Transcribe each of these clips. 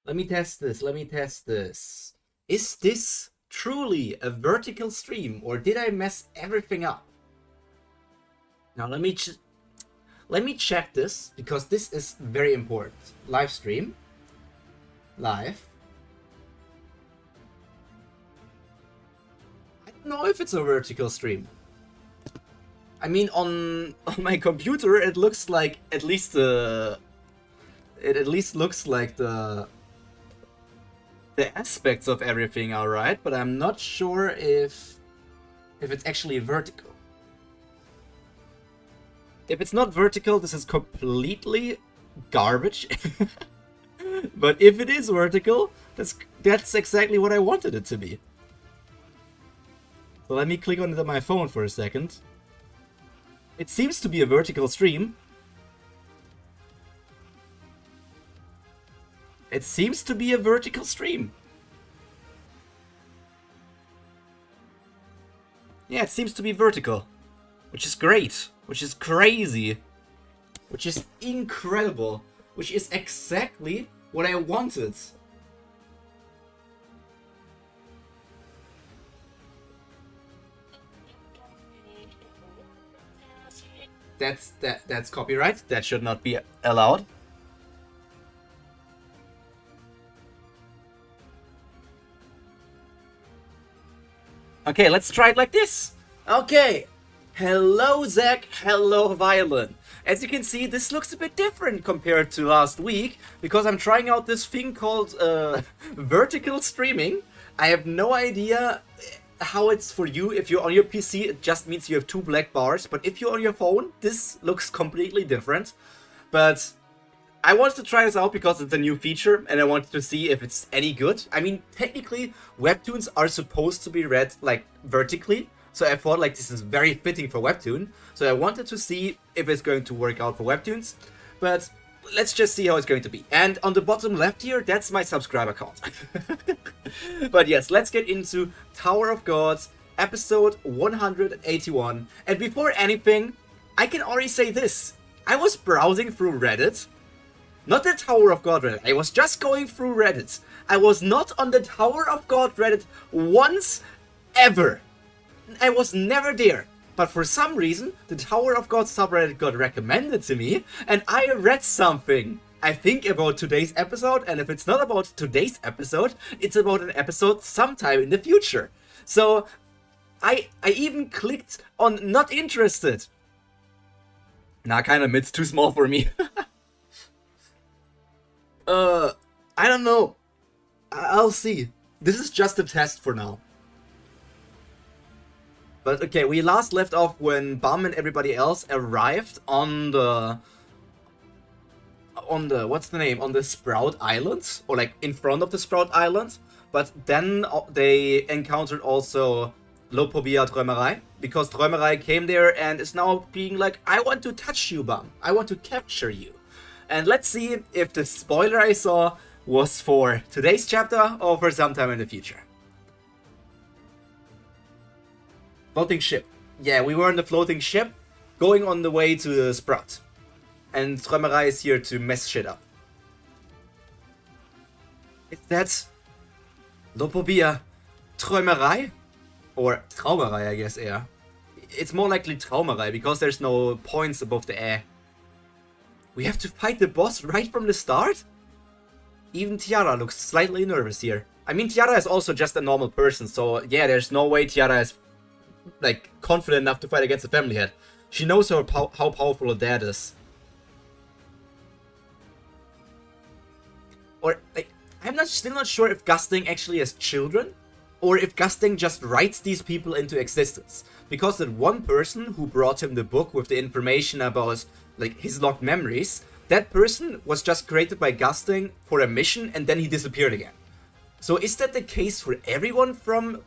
Let me test this. Let me test this. Is this truly a vertical stream, or did I mess everything up? Now let me check this, because this is very important. Live stream. Live. I don't know if it's a vertical stream. I mean, on my computer, it looks like at least the... It at least looks like the aspects of everything are right, but I'm not sure if it's actually vertical. If it's not vertical, this is completely garbage. But if it is vertical, that's exactly what I wanted it to be. So let me click on it on my phone for a second. It seems to be a vertical stream. It seems to be a vertical stream. Yeah, it seems to be vertical. Which is great. Which is crazy. Which is incredible. Which is exactly what I wanted. That's copyright. That should not be allowed. Okay, let's try it like this. Okay. Hello, Zach. Hello, Violin. As you can see, this looks a bit different compared to last week, because I'm trying out this thing called vertical streaming. I have no idea how it's for you. If you're on your PC, it just means you have two black bars, but if you're on your phone, this looks completely different. But I wanted to try this out because it's a new feature, and I wanted to see if it's any good. I mean, technically, Webtoons are supposed to be read, like, vertically, so I thought, like, this is very fitting for Webtoon. So I wanted to see if it's going to work out for Webtoons, but let's just see how it's going to be. And on the bottom left here, that's my subscriber count. But yes, let's get into Tower of Gods, episode 181. And before anything, I can already say this. I was browsing through Reddit. Not the Tower of God Reddit. I was just going through Reddit. I was not on the Tower of God Reddit once ever. I was never there. But for some reason, the Tower of God subreddit got recommended to me, and I read something. I think about today's episode, and if it's not about today's episode, it's about an episode sometime in the future. So, I even clicked on not interested. Nah, kinda it's too small for me. I don't know. I'll see. This is just a test for now. But okay, we last left off when Bum and everybody else arrived on the what's the name? On the Sprout Island, or like in front of the Sprout Island. But then they encountered also Lopobia Träumerei, because Träumerei came there and is now being like, I want to touch you, Bum. I want to capture you. And let's see if the spoiler I saw was for today's chapter or for sometime in the future. Floating ship. Yeah, we were on the floating ship, going on the way to the Sprout. And Träumerei is here to mess shit up. Is that Lopobia Träumerei? Or Traumerei, I guess, yeah. It's more likely Traumerei, because there's no points above the air. We have to fight the boss right from the start? Even Tiara looks slightly nervous here. I mean, Tiara is also just a normal person, so yeah, there's no way Tiara is, like, confident enough to fight against the family head. She knows how powerful her dad is. Or, like, I'm still not sure if Gusting actually has children, or if Gusting just writes these people into existence. Because that one person who brought him the book with the information about, like, his locked memories, that person was just created by Gusting for a mission, and then he disappeared again. So is that the case for everyone from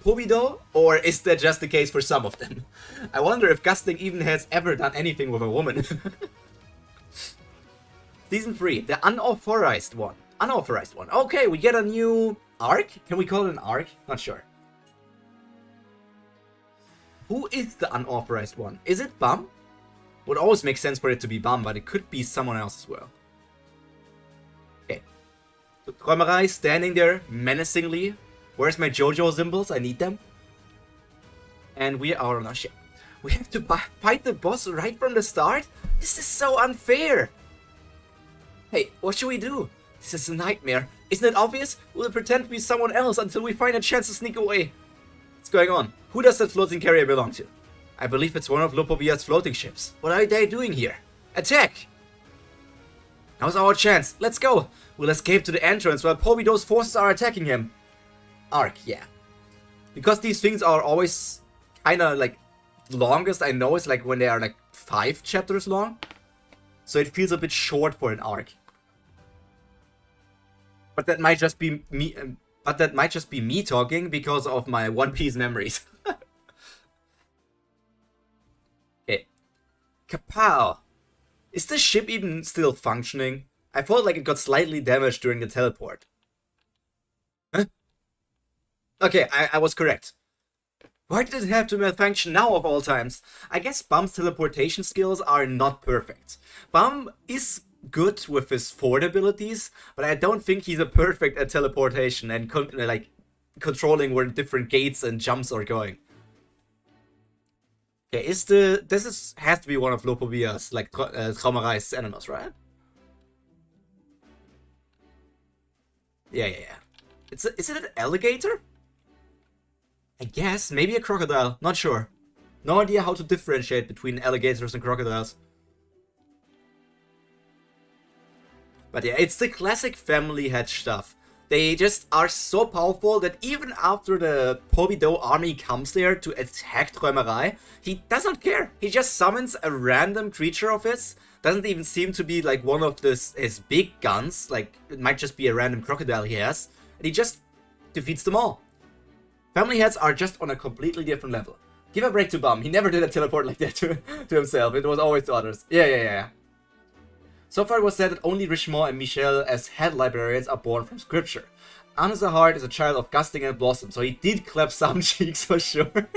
Bidau, or is that just the case for some of them? I wonder if Gusting even has ever done anything with a woman. Season 3, the unauthorized one. Unauthorized one. Okay, we get a new arc? Can we call it an arc? Not sure. Who is the unauthorized one? Is it Bum? Would always make sense for it to be Bum, but it could be someone else as well. Okay. Träumerei standing there menacingly. Where's my JoJo symbols? I need them. And we are on our ship. We have to fight the boss right from the start? This is so unfair. Hey, what should we do? This is a nightmare. Isn't it obvious? We'll pretend to be someone else until we find a chance to sneak away. What's going on? Who does that floating carrier belong to? I believe it's one of Lopovia's floating ships. What are they doing here? Attack! Now's our chance. Let's go. We'll escape to the entrance while Pobidau's forces are attacking him. Arc, yeah. Because these things are always kinda like longest I know is like when they are like 5 chapters long. So it feels a bit short for an arc. But that might just be me talking because of my One Piece memories. Okay. Kapow! Is the ship even still functioning? I felt like it got slightly damaged during the teleport. Huh? Okay, I was correct. Why did it have to malfunction now of all times? I guess Bum's teleportation skills are not perfect. Bum is good with his fort abilities, but I don't think he's a perfect at teleportation and controlling where different gates and jumps are going. Okay, has to be one of Lopovia's like Traumerei's animals, right? Yeah. Is it an alligator? I guess maybe a crocodile. Not sure. No idea how to differentiate between alligators and crocodiles. But yeah, it's the classic family head stuff. They just are so powerful that even after the Pobidau army comes there to attack Träumerei, he doesn't care. He just summons a random creature of his. Doesn't even seem to be like one of his big guns. Like, it might just be a random crocodile he has. And he just defeats them all. Family heads are just on a completely different level. Give a break to Bum. He never did a teleport like that to himself. It was always to others. Yeah. So far it was said that only Richemont and Michel as head librarians are born from scripture. Anna Zahard is a child of Gusting and Blossom, so he did clap some cheeks for sure.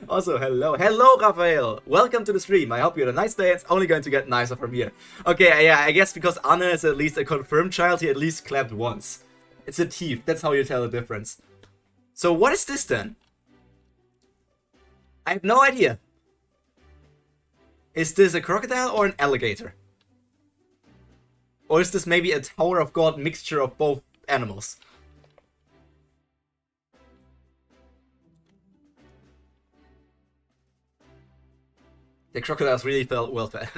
Also, hello, Raphael! Welcome to the stream. I hope you had a nice day. It's only going to get nicer from here. Okay, yeah, I guess because Anna is at least a confirmed child, he at least clapped once. It's a teeth. That's how you tell the difference. So what is this then? I have no idea. Is this a crocodile or an alligator? Or is this maybe a Tower of God mixture of both animals? The crocodiles really felt well fed.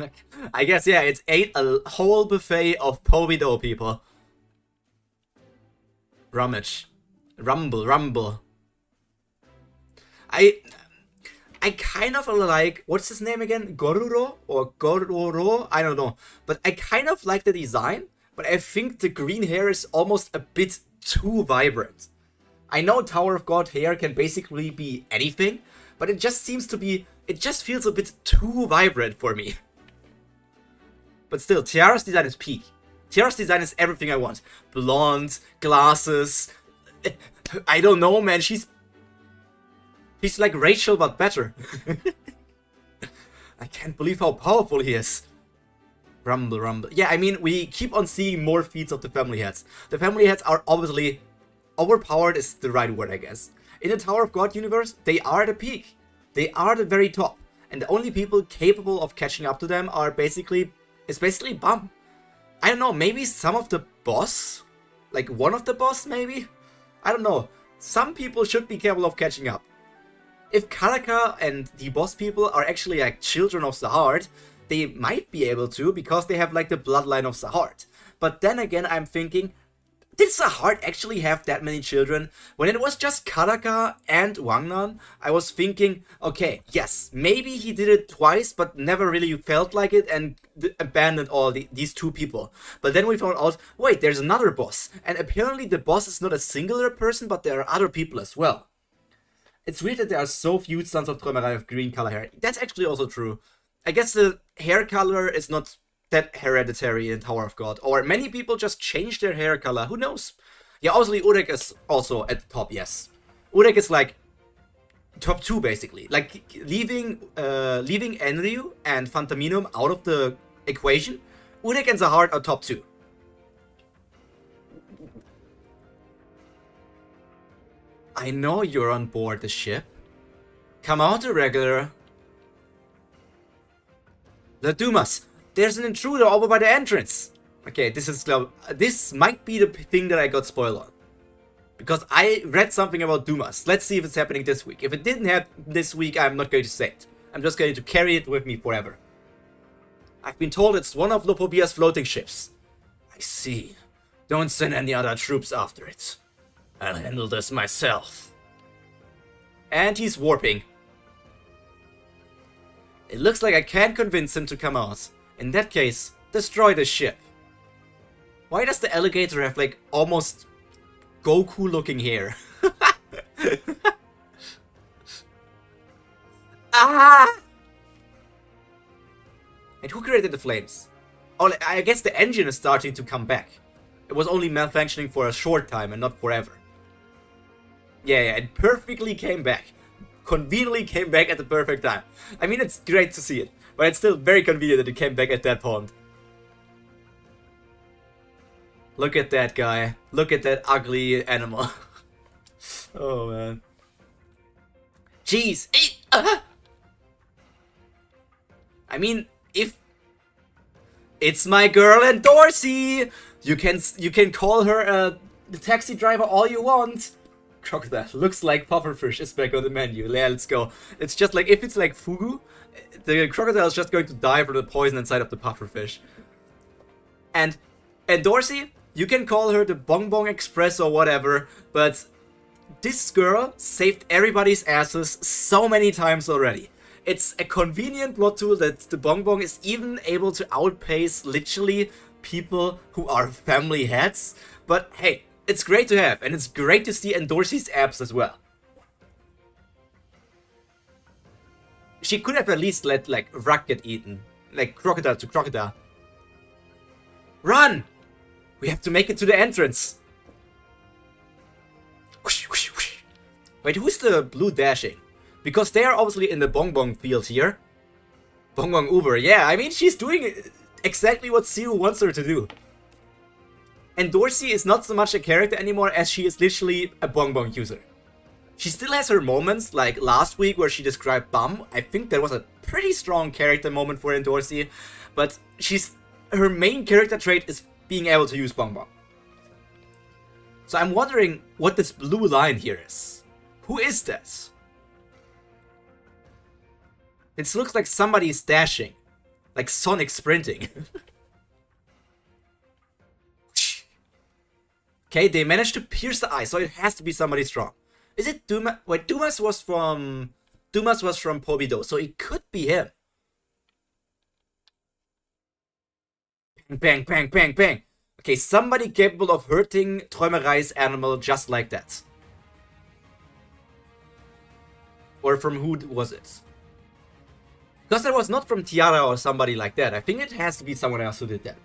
I guess, yeah, it ate a whole buffet of Pobidau people. Rummage. Rumble. I kind of like, what's his name again? Goruro or Gororo? I don't know. But I kind of like the design, but I think the green hair is almost a bit too vibrant. I know Tower of God hair can basically be anything, but it just seems to be, it just feels a bit too vibrant for me. But still, Tiara's design is peak. Tiara's design is everything I want. Blonde, glasses. I don't know, man. She's like Rachel, but better. I can't believe how powerful he is. Rumble. Yeah, I mean, we keep on seeing more feats of the family heads. The family heads are obviously overpowered is the right word, I guess. In the Tower of God universe, they are the peak. They are the very top. And the only people capable of catching up to them are basically Bum. I don't know, maybe some of the boss? Like one of the boss, maybe? I don't know. Some people should be capable of catching up. If Karaka and the boss people are actually like children of Zahard, they might be able to because they have like the bloodline of Zahard. But then again, I'm thinking, did Zahard actually have that many children? When it was just Karaka and Wangnan, I was thinking, okay, yes, maybe he did it twice, but never really felt like it and abandoned all these two people. But then we found out, wait, there's another boss. And apparently the boss is not a singular person, but there are other people as well. It's weird that there are so few Sons of Träumerei with green color hair. That's actually also true. I guess the hair color is not that hereditary in Tower of God. Or many people just change their hair color. Who knows? Yeah, obviously Urek is also at the top, yes. Urek is like top 2 basically. Like leaving Enryu and Phantaminum out of the equation, Urek and Zahard are top 2. I know you're on board the ship. Come out, irregular. The Dumas. There's an intruder over by the entrance. Okay, this might be the thing that I got spoiled on. Because I read something about Dumas. Let's see if it's happening this week. If it didn't happen this week, I'm not going to say it. I'm just going to carry it with me forever. I've been told it's one of Lopobia's floating ships. I see. Don't send any other troops after it. I'll handle this myself. And he's warping. It looks like I can't convince him to come out. In that case, destroy the ship. Why does the alligator have like almost Goku looking hair? Ah! And who created the flames? Oh, I guess the engine is starting to come back. It was only malfunctioning for a short time and not forever. Yeah, it perfectly came back. Conveniently came back at the perfect time. I mean, it's great to see it, but it's still very convenient that it came back at that point. Look at that guy. Look at that ugly animal. Oh, man. Jeez. I mean, if it's my girl and Dorsey, you can call her the taxi driver all you want. Crocodile looks like pufferfish is back on the menu. Yeah, let's go. It's just like if it's like fugu, the crocodile is just going to die from the poison inside of the pufferfish. And Dorsey, you can call her the Bong Bong Express or whatever, but this girl saved everybody's asses so many times already. It's a convenient plot tool that the Bong Bong is even able to outpace literally people who are family heads. But hey, it's great to have, and it's great to see Dorsey's abs as well. She could have at least let like Ruck get eaten, like crocodile to crocodile. Run! We have to make it to the entrance. Whoosh, whoosh, whoosh. Wait, who's the blue dashing? Because they are obviously in the Bong Bong field here. Bong Bong Uber, yeah, I mean, she's doing exactly what Siu wants her to do. And Dorsey is not so much a character anymore as she is literally a Bong Bong user. She still has her moments, like last week where she described Bum. I think that was a pretty strong character moment for Dorsey. But her main character trait is being able to use Bong Bong. So I'm wondering what this blue line here is. Who is that? It looks like somebody is dashing. Like Sonic sprinting. Okay, they managed to pierce the eye, so it has to be somebody strong. Is it Dumas? Wait, Dumas was from Bidau, so it could be him. Bang, bang, bang, bang. Okay, somebody capable of hurting Träumerei's animal just like that. Or from who was it? Because that was not from Tiara or somebody like that. I think it has to be someone else who did that.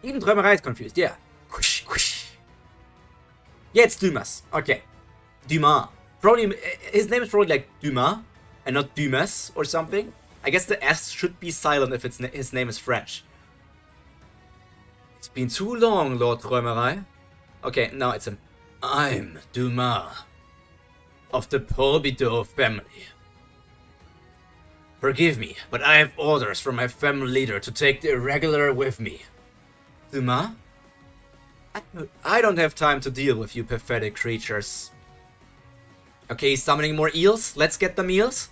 Even Träumerei is confused, yeah. Whoosh, whoosh. Yeah, it's Dumas. Okay. Dumas. Probably, his name is probably like Dumas, and not Dumas or something. I guess the S should be silent if his name is French. It's been too long, Lord Träumerei. Okay, now it's him. I'm Dumas, of the Bidau family. Forgive me, but I have orders from my family leader to take the irregular with me. Dumas? I don't have time to deal with you pathetic creatures. Okay, summoning more eels. Let's get them eels.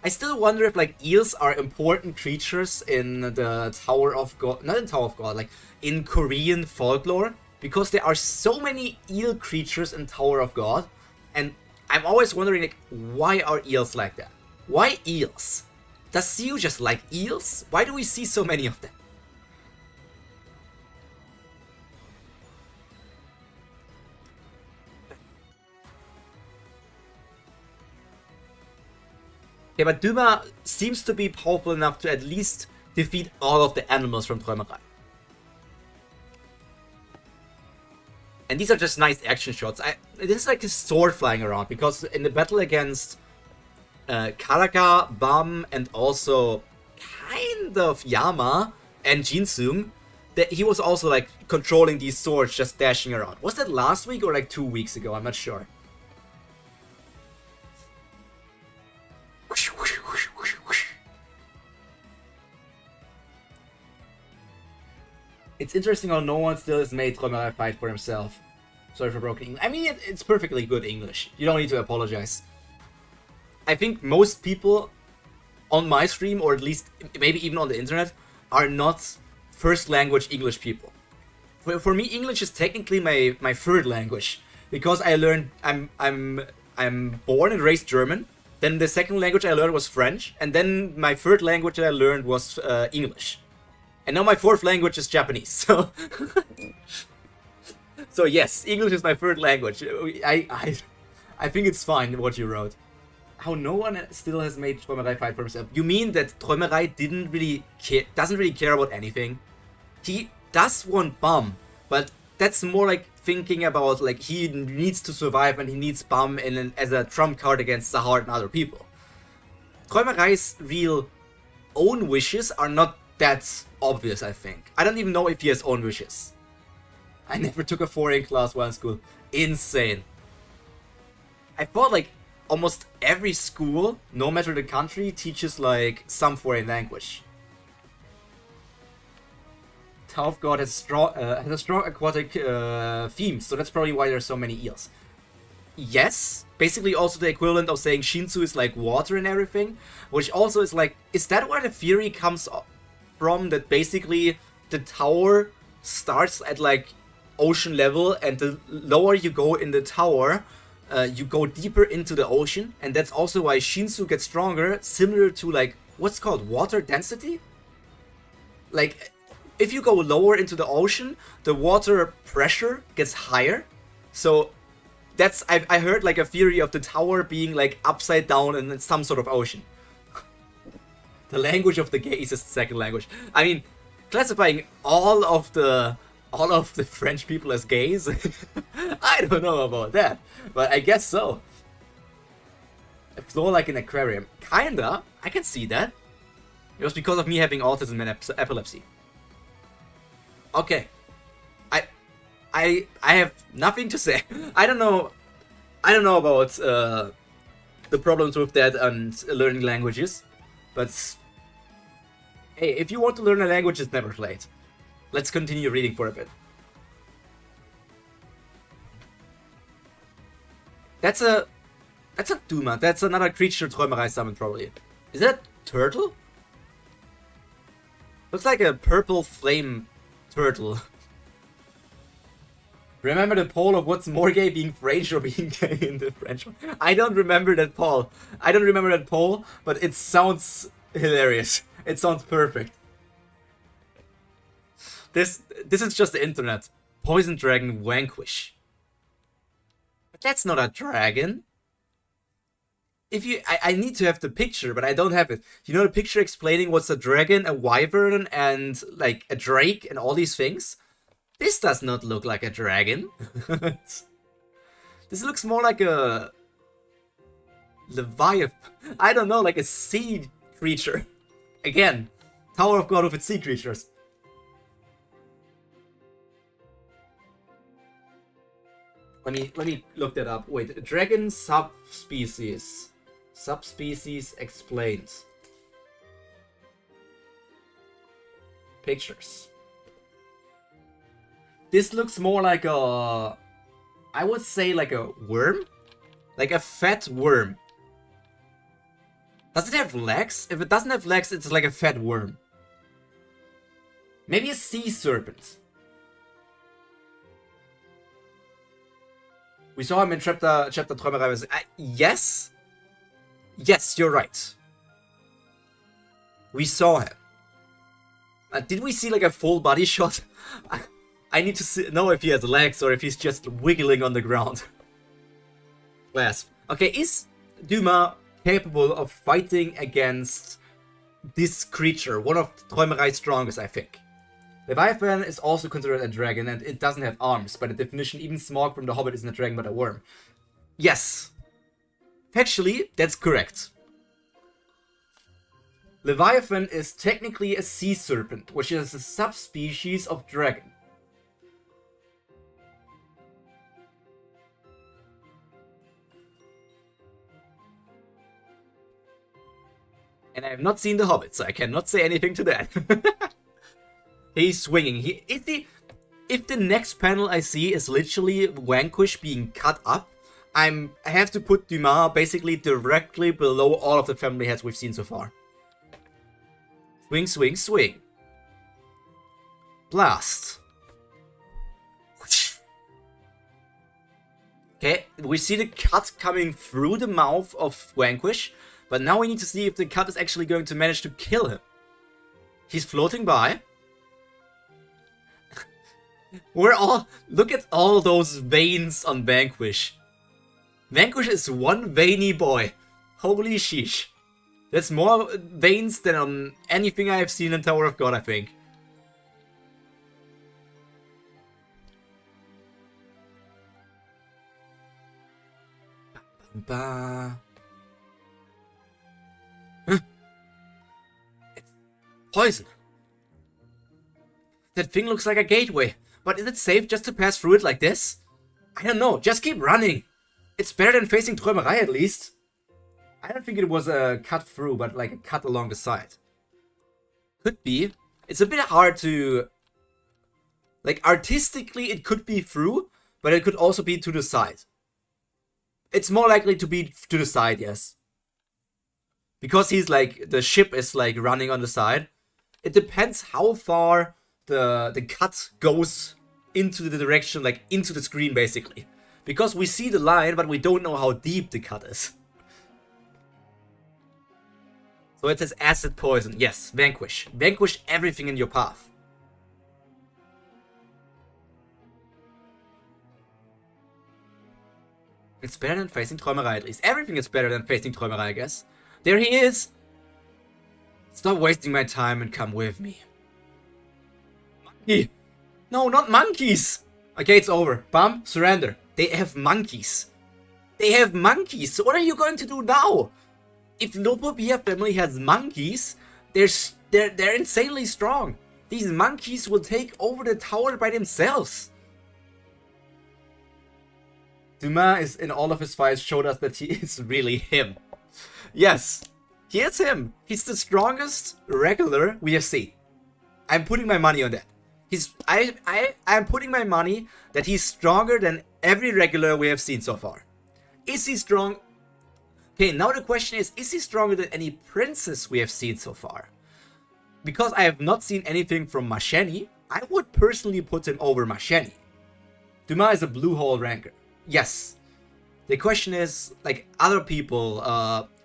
I still wonder if like eels are important creatures in the Tower of God, not in Tower of God, like in Korean folklore, because there are so many eel creatures in Tower of God, and I'm always wondering like why are eels like that? Why eels? Does Siu just like eels? Why do we see so many of them? Yeah, but Dumas seems to be powerful enough to at least defeat all of the animals from Träumerei. And these are just nice action shots. This is like his sword flying around, because in the battle against Karaka, Bam, and also kind of Yama and Jinsung, that he was also like controlling these swords just dashing around. Was that last week or like 2 weeks ago? I'm not sure. It's interesting how no one still has made Träumerei fight for himself. Sorry for broken English. I mean, it's perfectly good English. You don't need to apologize. I think most people on my stream, or at least maybe even on the internet, are not first language English people. For me, English is technically my third language, because I learned I'm born and raised German. Then the second language I learned was French, and then my third language that I learned was English. And now my fourth language is Japanese, so... So yes, English is my third language. I think it's fine what you wrote. How no one still has made Träumerei fight for himself. You mean that Träumerei doesn't really care about anything? He does want Bum, but that's more like thinking about like he needs to survive and he needs Bum as a trump card against Sahar and other people. Träumerei's real own wishes are not that obvious, I think. I don't even know if he has own wishes. I never took a foreign class while in school. Insane. I thought like almost every school, no matter the country, teaches like some foreign language. Tower of God has a strong aquatic theme, so that's probably why there's so many eels. Yes, basically also the equivalent of saying Shinsu is like water and everything, which also is like, is that where the theory comes from, that basically the tower starts at like ocean level, and the lower you go in the tower, you go deeper into the ocean, and that's also why Shinsu gets stronger, similar to like, what's called water density? Like, if you go lower into the ocean, the water pressure gets higher, so that's, I heard like a theory of the tower being like upside down in some sort of ocean. The language of the gays is the second language. I mean, classifying all of the French people as gays, I don't know about that, but I guess so. A floor like an aquarium, kinda. I can see that. It was because of me having autism and epilepsy. Okay, I have nothing to say. I don't know about the problems with that and learning languages, but hey, if you want to learn a language, it's never late. Let's continue reading for a bit. That's a Duma. That's another creature Träumerei summoned probably. Is that a turtle? Looks like a purple flame turtle. Remember the poll of what's more gay, being French or being gay in the French one? I don't remember that poll. But it sounds hilarious. It sounds perfect. This is just the internet. Poison Dragon Vanquish. But that's not a dragon. I need to have the picture, but I don't have it. You know the picture explaining what's a dragon, a wyvern, and like a drake and all these things? This does not look like a dragon. This looks more like a Leviathan. I don't know, like a sea creature. Again, Tower of God with its sea creatures. Let me look that up. Wait, dragon subspecies. Subspecies explained. Pictures. This looks more like a... I would say like a worm? Like a fat worm. Does it have legs? If it doesn't have legs, it's like a fat worm. Maybe a sea serpent. We saw him in chapter Träumerei. Yes? Yes, you're right. We saw him. Did we see like a full body shot? I need to know if he has legs or if he's just wiggling on the ground. Clasp. Okay, is Duma capable of fighting against this creature? One of Träumerei's strongest, I think. Leviathan is also considered a dragon, and it doesn't have arms. By the definition, even Smaug from The Hobbit isn't a dragon but a worm. Yes. Factually, that's correct. Leviathan is technically a sea serpent, which is a subspecies of dragon. And I have not seen The Hobbit, so I cannot say anything to that. He's swinging. If the next panel I see is literally Vanquish being cut up, I have to put Dumas basically directly below all of the family heads we've seen so far. Swing, swing, swing. Blast. Okay, we see the cut coming through the mouth of Vanquish, but now we need to see if the cut is actually going to manage to kill him. He's floating by. Look at all those veins on Vanquish. Vanquish is one veiny boy. Holy sheesh. That's more veins than on anything I have seen in Tower of God, I think. Huh? It's poison. That thing looks like a gateway, but is it safe just to pass through it like this? I don't know, just keep running. It's better than facing Träumerei at least. I don't think it was a cut through, but like a cut along the side. Could be. It's a bit hard to... Like, artistically it could be through, but it could also be to the side. It's more likely to be to the side, yes. Because he's like, the ship is like running on the side. It depends how far the cut goes into the direction, like into the screen basically. Because we see the line, but we don't know how deep the cut is. So it says acid poison. Yes, Vanquish. Vanquish everything in your path. It's better than facing Träumerei at least. Everything is better than facing Träumerei, I guess. There he is! Stop wasting my time and come with me. Monkey! No, not monkeys! Okay, it's over. Bam, surrender. They have monkeys. They have monkeys! So what are you going to do now? If Lopopia family has monkeys, they're insanely strong. These monkeys will take over the tower by themselves. Dumas is in all of his fights showed us that he is really him. Yes, he is him. He's the strongest regular we have seen. I'm putting my money on that. I'm putting my money that he's stronger than every regular we have seen so far. Is he strong? Okay, now the question is he stronger than any princess we have seen so far? Because I have not seen anything from Masheni, I would personally put him over Masheni. Dumas is a blue hole ranker. Yes. The question is, like, other people,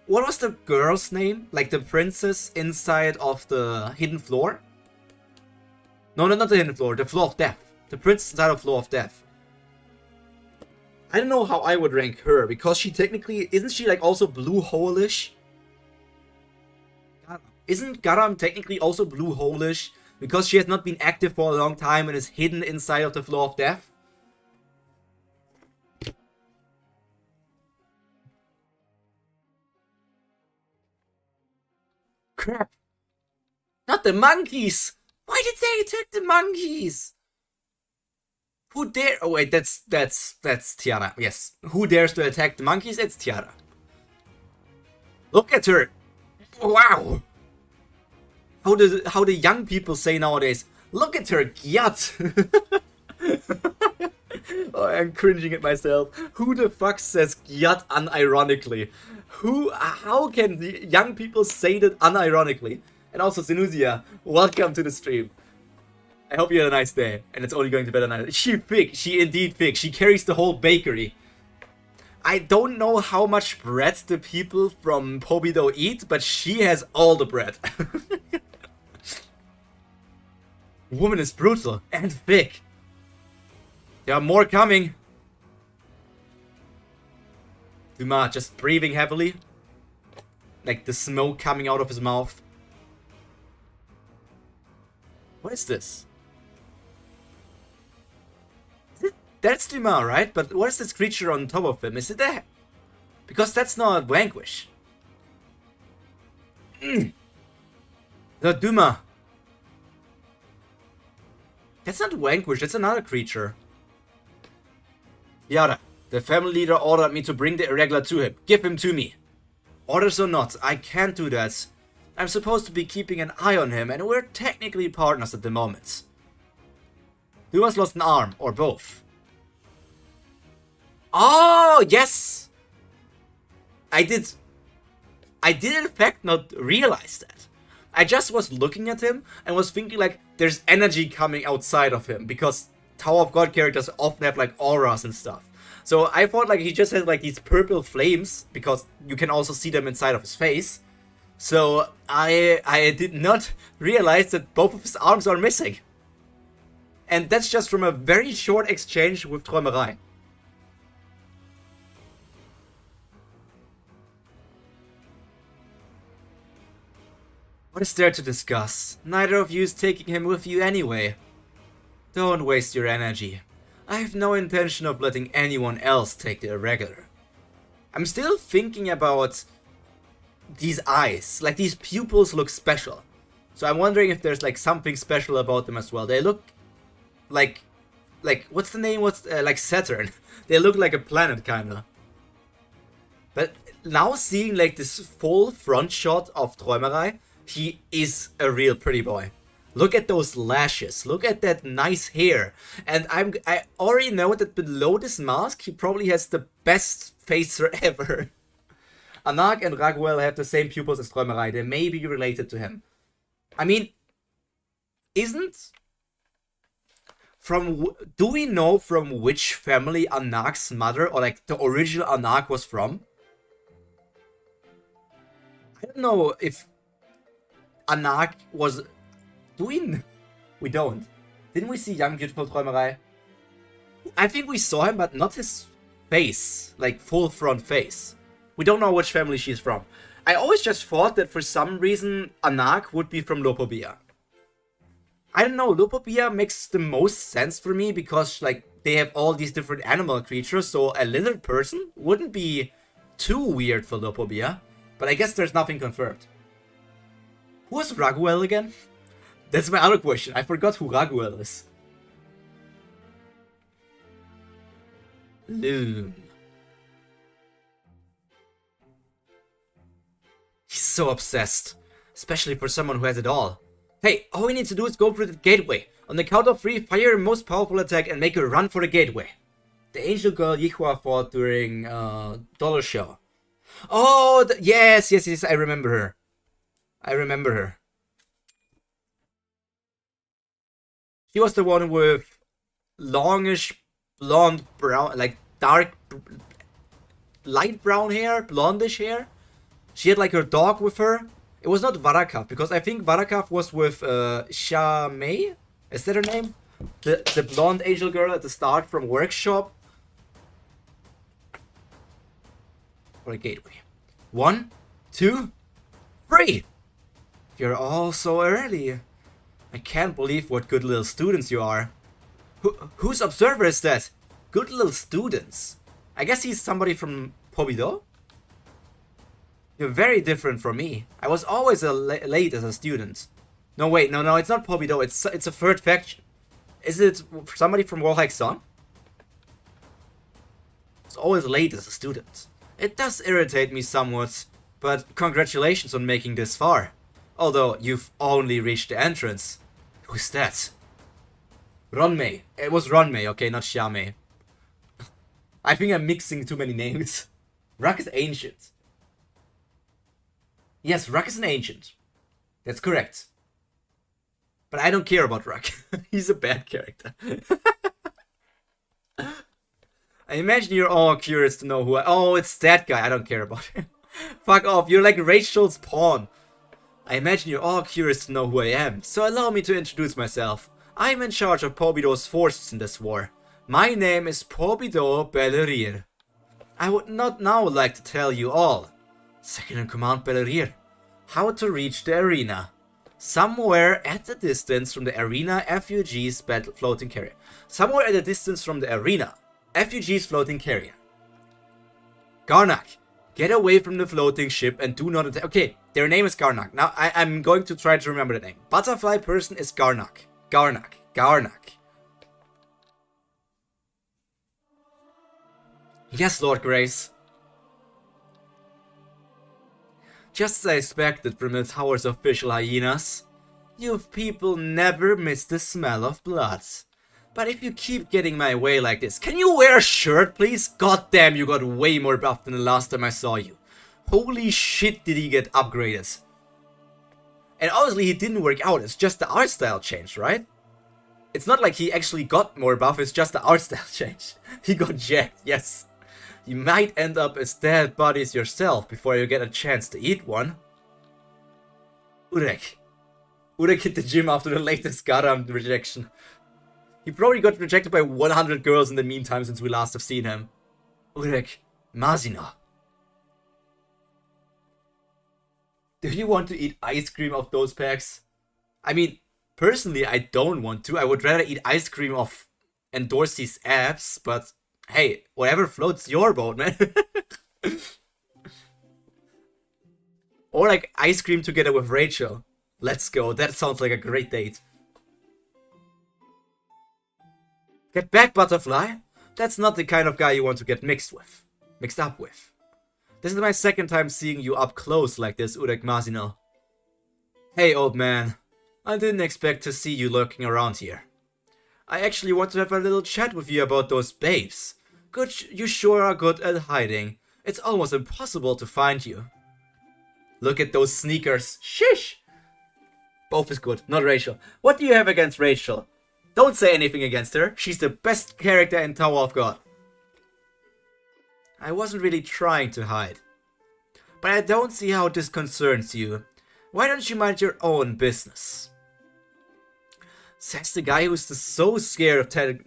what was the girl's name? Like, the princess inside of the hidden floor? No, not the hidden floor, the floor of death. The princess inside of floor of death. I don't know how I would rank her, because she technically, isn't she, like, also blue hole-ish? Isn't Garam technically also blue hole-ish? Because she has not been active for a long time and is hidden inside of the floor of death? Crap. Not the monkeys! Why did they attack the monkeys? Who dare? Oh wait, that's Tiara. Yes. Who dares to attack the monkeys? It's Tiara. Look at her! Wow! How the young people say nowadays, look at her, Gyat! Oh, I'm cringing at myself. Who the fuck says Gyat unironically? How can the young people say that unironically? And also, Zenuzia, welcome to the stream. I hope you had a nice day, and it's only going to be a nice. She thick, she indeed thick. She carries the whole bakery. I don't know how much bread the people from Bidau eat, but she has all the bread. Woman is brutal and thick. There are more coming. Dumas just breathing heavily. Like the smoke coming out of his mouth. What is this? That's Dumas, right? But what is this creature on top of him? Is it that? Because that's not Vanquish. The Duma. That's not Vanquish, that's another creature. Yada. The family leader ordered me to bring the irregular to him. Give him to me. Orders or not, I can't do that. I'm supposed to be keeping an eye on him, and we're technically partners at the moment. Duma's lost an arm, or both. Oh, yes! I did in fact not realize that. I just was looking at him and was thinking like there's energy coming outside of him because Tower of God characters often have like auras and stuff. So I thought like he just has like these purple flames because you can also see them inside of his face. So I did not realize that both of his arms are missing. And that's just from a very short exchange with Träumerei. What is there to discuss? Neither of you is taking him with you anyway. Don't waste your energy. I have no intention of letting anyone else take the irregular. I'm still thinking about these eyes. Like, these pupils look special. So I'm wondering if there's like something special about them as well. They look like what's the name? Like Saturn. They look like a planet kinda. But now seeing like this full front shot of Träumerei, he is a real pretty boy. Look at those lashes. Look at that nice hair. And I already know that below this mask, he probably has the best facer ever. Anak and Raguel have the same pupils as Träumerei. They may be related to him. I mean, do we know from which family Anak's mother, or like the original Anak, was from? I don't know if Anak was... We don't. Didn't we see young beautiful Träumerei? I think we saw him, but not his face. Like, full front face. We don't know which family she's from. I always just thought that for some reason Anak would be from Lopobia. I don't know, Lopobia makes the most sense for me because, like, they have all these different animal creatures, so a lizard person wouldn't be too weird for Lopobia. But I guess there's nothing confirmed. Who is Raguel again? That's my other question. I forgot who Raguel is. Loon. He's so obsessed. Especially for someone who has it all. Hey, all we need to do is go through the gateway. On the count of 3, fire your most powerful attack and make a run for the gateway. The angel girl Yihua fought during Dollar Show. Oh, yes, I remember her. She was the one with longish, blonde, brown, like dark, light brown hair, blondish hair. She had like her dog with her. It was not Varakaf, because I think Varakaf was with Sha Mei. Is that her name? The blonde angel girl at the start from Workshop. For a gateway. 1, 2, 3! You're all so early. I can't believe what good little students you are. Whose observer is that? Good little students. I guess he's somebody from Bidau? You're very different from me. I was always late as a student. No, wait, no, it's not Bidau. It's a third faction. Is it somebody from Warhike Song? It's always late as a student. It does irritate me somewhat, but congratulations on making this far. Although you've only reached the entrance. Who's that? Ronmei. It was Ronmei, okay, not Xiamei. I think I'm mixing too many names. Ruck is ancient. Yes, Ruck is an ancient. That's correct. But I don't care about Ruck. He's a bad character. I imagine you're all curious to know who Oh, it's that guy. I don't care about him. Fuck off. You're like Rachel's pawn. I imagine you're all curious to know who I am, so allow me to introduce myself. I'm in charge of Bidau's forces in this war. My name is Bidau Bellerir. I would not now like to tell you all. Second in command Bellerir. How to reach the arena. Somewhere at a distance from the arena, FUG's floating carrier. Somewhere at a distance from the arena, FUG's floating carrier. Garnak, Get away from the floating ship and do not attack. Okay, their name is Garnak. Now, I'm going to try to remember the name. Butterfly person is Garnak. Garnak. Yes, Lord Grace. Just as I expected from the tower's official hyenas, you people never miss the smell of blood. But if you keep getting my way like this, can you wear a shirt, please? God damn, you got way more buff than the last time I saw you. Holy shit, did he get upgraded. And obviously he didn't work out, it's just the art style changed, right? It's not like he actually got more buff, it's just the art style changed. He got jacked, yes. You might end up as dead bodies yourself before you get a chance to eat one. Urek. Urek hit the gym after the latest Garam rejection. He probably got rejected by 100 girls in the meantime since we last have seen him. Urek Mazino. Do you want to eat ice cream of those packs? I mean, personally I don't want to. I would rather eat ice cream of Endorsee's abs, but hey, whatever floats your boat, man. Or like ice cream together with Rachel. Let's go, that sounds like a great date. Get back, Butterfly. That's not the kind of guy you want to get mixed up with. This is my second time seeing you up close like this, Urek Mazino. Hey, old man. I didn't expect to see you lurking around here. I actually want to have a little chat with you about those babes. You sure are good at hiding. It's almost impossible to find you. Look at those sneakers. Shish! Both is good, not Rachel. What do you have against Rachel? Don't say anything against her. She's the best character in Tower of God. I wasn't really trying to hide. But I don't see how this concerns you. Why don't you mind your own business? Says the guy who's so scared of the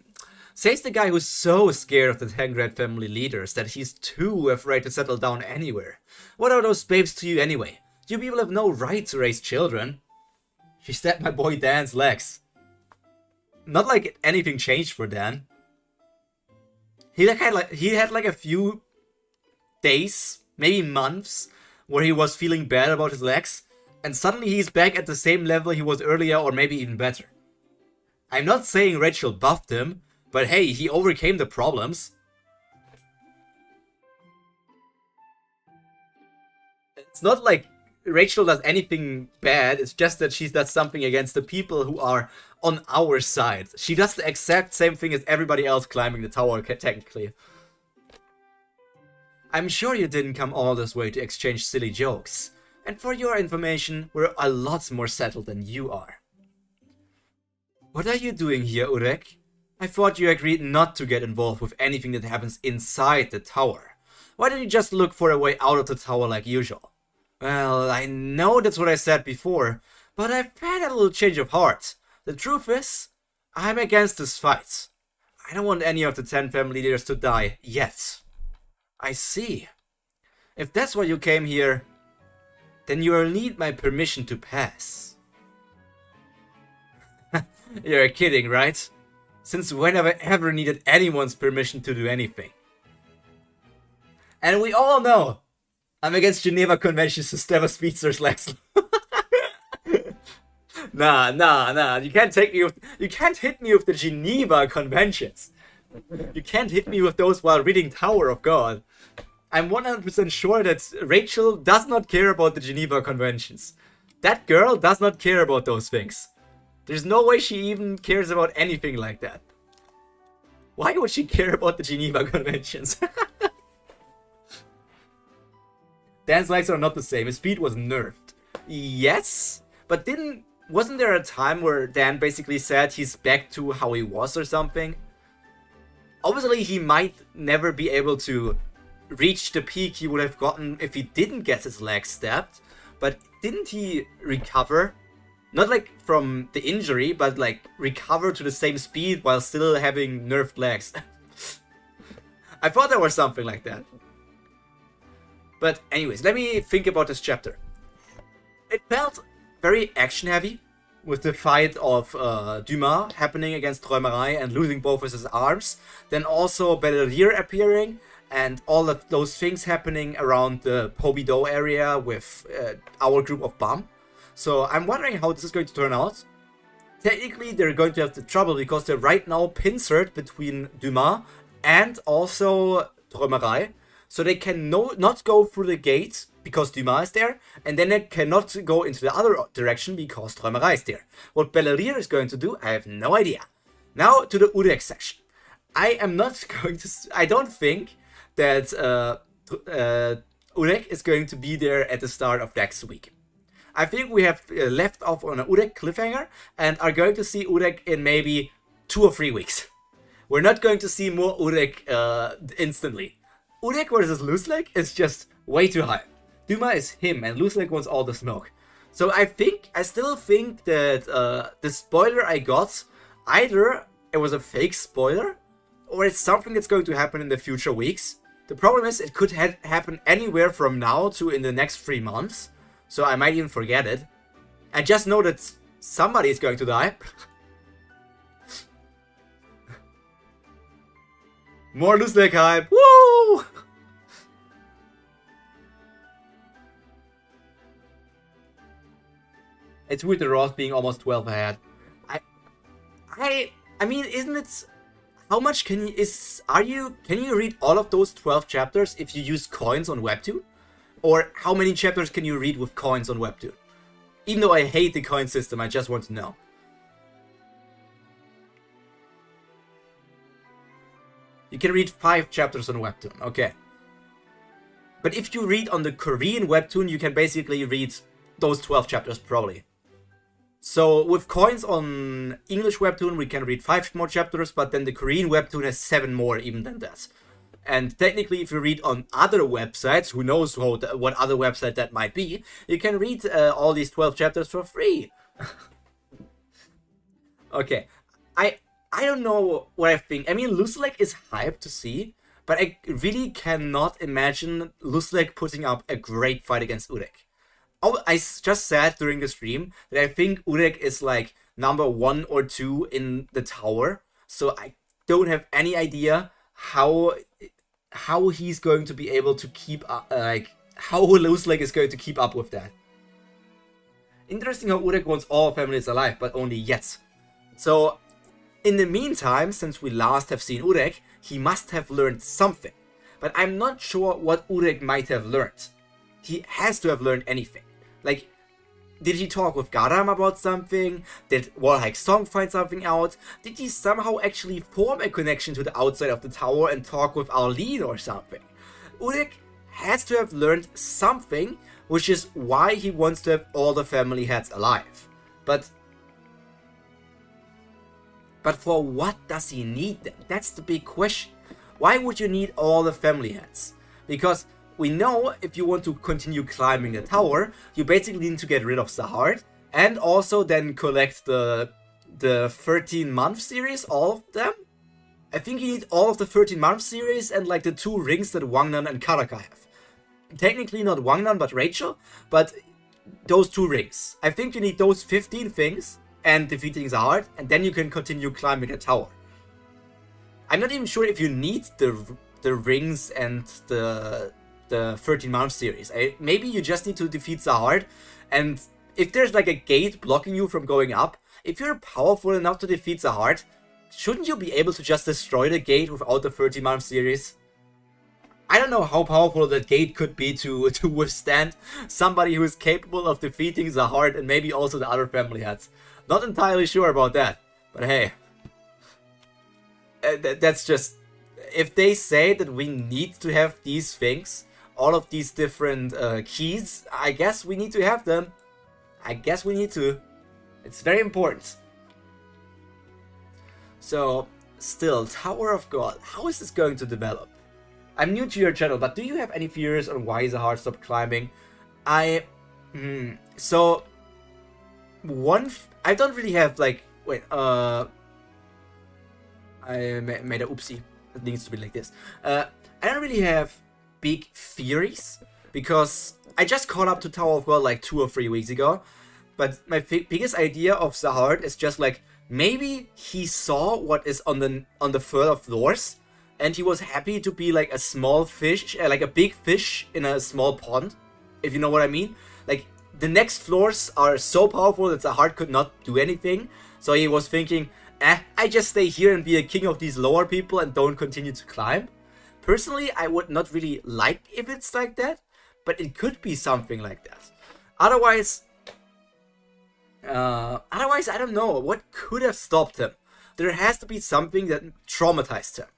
Tengred family leaders that he's too afraid to settle down anywhere. What are those babes to you anyway? You people have no right to raise children. She stabbed my boy Dan's legs. Not like anything changed for Dan. He had like a few days, maybe months, where he was feeling bad about his legs, and suddenly he's back at the same level he was earlier, or maybe even better. I'm not saying Rachel buffed him, but hey, he overcame the problems. It's not like Rachel does anything bad, it's just that she does something against the people who are on our side. She does the exact same thing as everybody else climbing the tower, technically. I'm sure you didn't come all this way to exchange silly jokes. And for your information, we're a lot more settled than you are. What are you doing here, Urek? I thought you agreed not to get involved with anything that happens inside the tower. Why don't you just look for a way out of the tower like usual? Well, I know that's what I said before, but I've had a little change of heart. The truth is, I'm against this fight. I don't want any of the 10 family leaders to die yet. I see. If that's why you came here, then you will need my permission to pass. You're kidding, right? Since when have I ever needed anyone's permission to do anything? And we all know I'm against Geneva Conventions to stab a speedster's legs. Nah. You can't hit me with the Geneva Conventions. You can't hit me with those while reading Tower of God. I'm 100% sure that Rachel does not care about the Geneva Conventions. That girl does not care about those things. There's no way she even cares about anything like that. Why would she care about the Geneva Conventions? Dan's legs are not the same. His speed was nerfed. Yes, but wasn't there a time where Dan basically said he's back to how he was or something? Obviously, he might never be able to reach the peak he would have gotten if he didn't get his legs stabbed. But didn't he recover? Not like from the injury, but like recover to the same speed while still having nerfed legs. I thought there was something like that. But anyways, let me think about this chapter. It felt very action heavy, with the fight of Dumas happening against Träumerei and losing both of his arms. Then also Belerier appearing, and all of those things happening around the Bidau area with our group of bomb. So I'm wondering how this is going to turn out. Technically, they're going to have the trouble because they're right now pincered between Dumas and also Träumerei. So they can not go through the gate because Dumas is there, and then they cannot go into the other direction because Träumerei is there. What Belleria is going to do, I have no idea. Now to the Urek section. I am not going to... I don't think that Urek is going to be there at the start of next week. I think we have left off on an Urek cliffhanger and are going to see Urek in maybe 2 or 3 weeks. We're not going to see more Urek instantly. Urek versus Lusleg is just way too high. Dumas is him and Lusleg wants all the smoke. So I still think that the spoiler I got, either it was a fake spoiler or it's something that's going to happen in the future weeks. The problem is it could happen anywhere from now to in the next 3 months. So I might even forget it. I just know that somebody is going to die. More Lusleg hype. Woo! It's with the Ross being almost 12 ahead. I mean, isn't it... How much can you... Can you read all of those 12 chapters if you use coins on Webtoon? Or how many chapters can you read with coins on Webtoon? Even though I hate the coin system, I just want to know. You can read 5 chapters on Webtoon, okay. But if you read on the Korean Webtoon, you can basically read those 12 chapters probably. So with coins on English Webtoon, we can read 5 more chapters, but then the Korean Webtoon has 7 more even than that. And technically, if you read on other websites, who knows what other website that might be, you can read all these 12 chapters for free. Okay, I don't know what I think. I mean, Lusleg is hyped to see, but I really cannot imagine Lusleg putting up a great fight against Urek. I just said during the stream that I think Urek is like number 1 or 2 in the tower, so I don't have any idea how he's going to be able to keep up, how Lusleg is going to keep up with that. Interesting how Urek wants all families alive, but only yet. So, in the meantime, since we last have seen Urek, he must have learned something. But I'm not sure what Urek might have learned. He has to have learned anything. Like, did he talk with Garam about something? Did Walhike Song find something out? Did he somehow actually form a connection to the outside of the tower and talk with Arlene or something? Urek has to have learned something, which is why he wants to have all the family heads alive. But for what does he need them? That's the big question. Why would you need all the family heads? Because we know if you want to continue climbing the tower, you basically need to get rid of Sahart and also then collect the 13-month series, all of them. I think you need all of the 13-month series and like the 2 rings that Wangnan and Karaka have. Technically not Wangnan but Rachel, but those 2 rings. I think you need those 15 things and defeating Sahart, and then you can continue climbing the tower. I'm not even sure if you need the rings and the 13-month series. Maybe you just need to defeat Sahart, and if there's like a gate blocking you from going up, if you're powerful enough to defeat Sahart, shouldn't you be able to just destroy the gate without the 13-month series? I don't know how powerful that gate could be to withstand somebody who is capable of defeating Sahart and maybe also the other family heads. Not entirely sure about that, but hey. That's just... If they say that we need to have these things, all of these different keys, I guess we need to have them. I guess we need to. It's very important. So, still, Tower of God. How is this going to develop? I'm new to your channel, but do you have any theories on why Sahart stopped climbing? So, I don't really have, like... Wait, I made a oopsie. It needs to be like this. I don't really have big theories, because I just caught up to Tower of God like 2 or 3 weeks ago. But my biggest idea of Sahart is just like, maybe he saw what is on the further floors, and he was happy to be like a small fish, like a big fish in a small pond, if you know what I mean. Like, the next floors are so powerful that the heart could not do anything, so he was thinking, I just stay here and be a king of these lower people and don't continue to climb. Personally, I would not really like if it's like that, but it could be something like that. Otherwise, I don't know. What could have stopped him? There has to be something that traumatized him.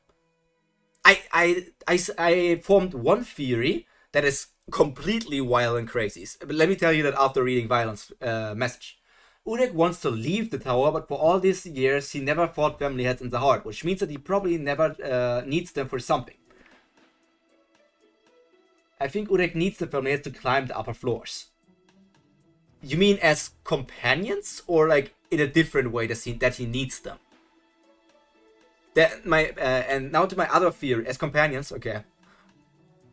I formed one theory that is completely wild and crazy. But let me tell you that after reading Violent's message. Urek wants to leave the tower, but for all these years, he never fought family heads in the heart, which means that he probably never needs them for something. I think Urek needs the family heads to climb the upper floors. You mean as companions, or like in a different way that he needs them? And now to my other theory, as companions, okay.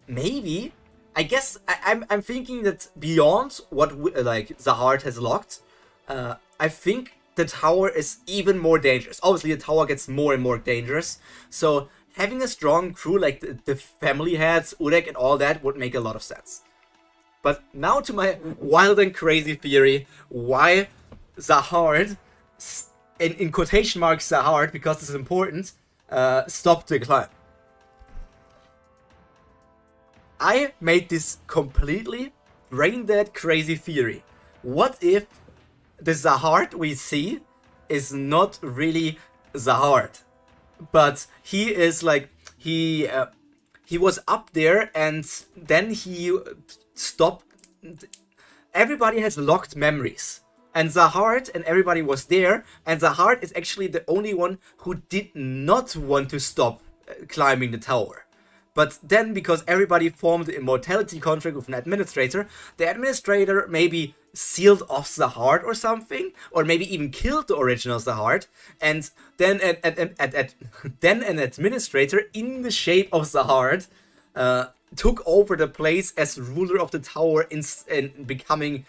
Maybe, I guess I'm thinking that beyond what like the heart has locked, I think the tower is even more dangerous. Obviously, the tower gets more and more dangerous. So having a strong crew like the family heads, Urek, and all that would make a lot of sense. But now to my wild and crazy theory, why the heart, in quotation marks the heart, because it's important, stopped the climb. I made this completely brain-dead crazy theory. What if the Zahard we see is not really Zahard, but he is like, he was up there and then he stopped. Everybody has locked memories, and Zahard and everybody was there, and Zahard is actually the only one who did not want to stop climbing the tower. But then, because everybody formed an immortality contract with an administrator, the administrator maybe sealed off Zahard or something, or maybe even killed the original Zahard, and then then an administrator in the shape of Zahard took over the place as ruler of the tower and becoming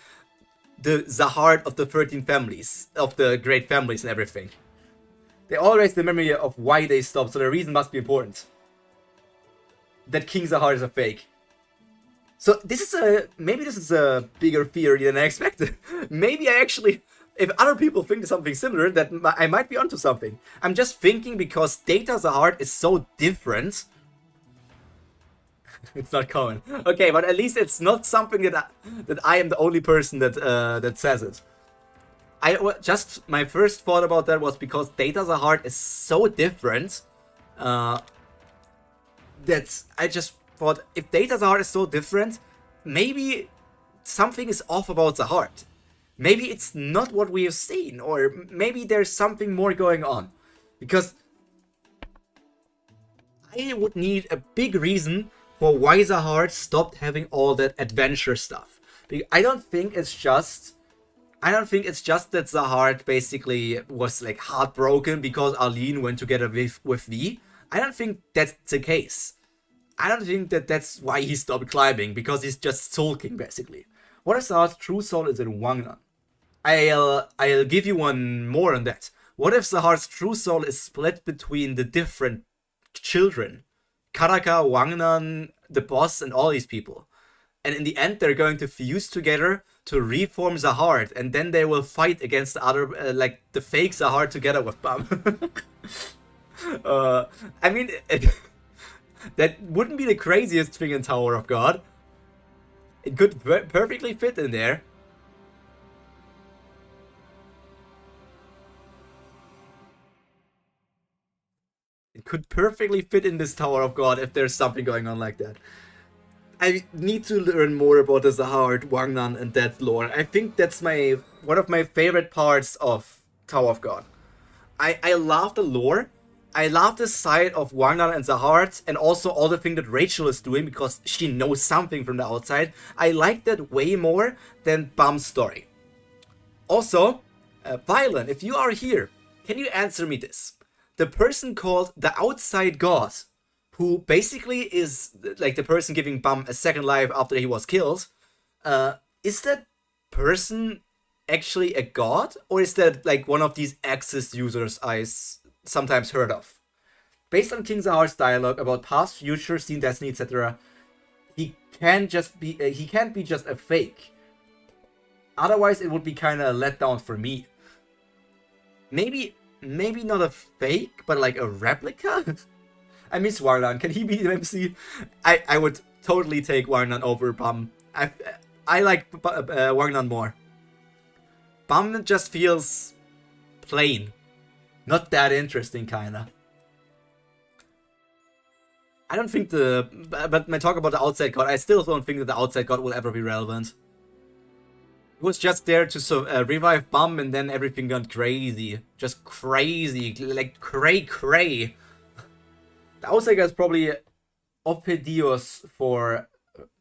the Zahard of the 13 families, of the great families and everything. They all raise the memory of why they stopped, so the reason must be important. That King Zahard is a fake. So maybe this is a bigger theory than I expected. Maybe I actually, if other people think something similar, that I might be onto something. I'm just thinking because Data Zahard is so different. It's not common. Okay, but at least it's not something that I am the only person that says it. My first thought about that was because Data Zahard is so different. That I just thought, if Data Zahard is so different, maybe something is off about the heart. Maybe it's not what we have seen, or maybe there's something more going on. Because I would need a big reason for why the heart stopped having all that adventure stuff. I don't think it's just that the heart basically was like heartbroken because Arlene went together with V. I don't think that's the case. I don't think that's why he stopped climbing, because he's just sulking, basically. What if Zahar's true soul is in Wangnan? I'll give you one more on that. What if Zahar's true soul is split between the different children? Karaka, Wangnan, the boss, and all these people. And in the end, they're going to fuse together to reform Zahard, and then they will fight against the other, like the fake Zahard together with Bam. I mean, that wouldn't be the craziest thing in Tower of God. It could perfectly fit in there. It could perfectly fit in this Tower of God if there's something going on like that. I need to learn more about the Zahard, Wangnan, and that lore. I think that's one of my favorite parts of Tower of God. I love the lore. I love the side of Wangnan and Zahard, and also all the thing that Rachel is doing, because she knows something from the outside. I like that way more than Bam's story. Also, Violin, if you are here, can you answer me this? The person called the Outside God, who basically is like the person giving Bam a second life after he was killed, is that person actually a god? Or is that like one of these Access users I sometimes heard of? Based on King Zahar's dialogue about past, future, seen destiny, etc., he can't be just a fake. Otherwise, it would be kind of a letdown for me. Maybe not a fake, but like a replica? I miss Warlan. Can he be the MC? I would totally take Warlan over Bum. I like Warlan more. Bum just feels plain. Not that interesting, kinda. I don't think but when I talk about the Outside God, I still don't think that the Outside God will ever be relevant. He was just there to revive Bum, and then everything got crazy. Just crazy. Like, cray. The Outside God is probably Opedios for